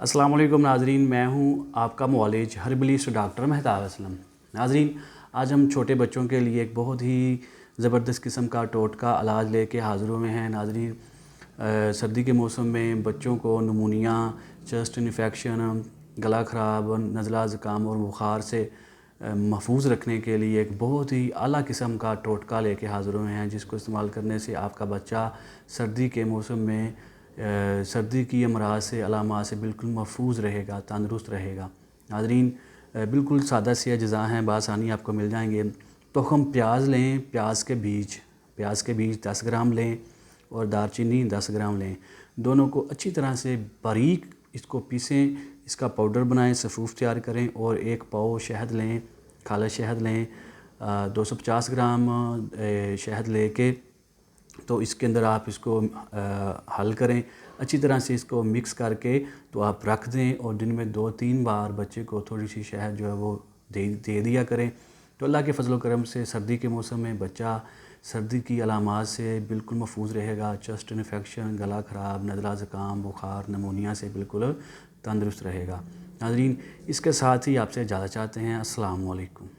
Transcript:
अस्सलाम वालेकुम नाज़रीन, मैं हूं आपका मुआलिज हर्बलिस्ट डॉक्टर मेहताब असलम। नाज़रीन, आज हम छोटे बच्चों के लिए एक बहुत ही ज़बरदस्त किस्म का टोटका इलाज लेके हाज़िर हुए हैं। नाज़रीन, सर्दी के मौसम में बच्चों को नमूनिया, चेस्ट इन्फेक्शन, गला ख़राब, नज़ला ज़ुकाम और बुखार से महफूज रखने के लिए एक बहुत ही आला किस्म का टोटका लेके हाज़िर हुए हैं, जिसको इस्तेमाल करने से आपका बच्चा सर्दी के मौसम में सर्दी की अमराज से अलामात से बिल्कुल महफूज रहेगा, तंदुरुस्त रहेगा। नाज़रीन, बिल्कुल सादा सी अज्ज़ा हैं, बआसानी आपको मिल जाएंगे। तो हम प्याज लें, प्याज के बीज 10 ग्राम लें और दालचीनी 10 ग्राम लें। दोनों को अच्छी तरह से बारीक इसको पीसें, इसका पाउडर बनाएं, सफ़ूफ तैयार करें और एक पाव शहद लें, खालिस शहद लें। 250 ग्राम शहद लेके तो इसके अंदर आप इसको हल करें, अच्छी तरह से इसको मिक्स करके तो आप रख दें और दिन में 2-3 बार बच्चे को थोड़ी सी शहद जो है वो दे दिया करें। तो अल्लाह के फजल करम से सर्दी के मौसम में बच्चा सर्दी की अलामात से बिल्कुल महफूज रहेगा। चेस्ट इन्फेक्शन, गला ख़राब, नज़ला ज़ुकाम, बुखार, नमूनिया से बिल्कुल तंदुरुस्त रहेगा। नाज़रीन, इसके साथ ही आपसे इजाज़त चाहते हैं। अस्सलाम वालेकुम।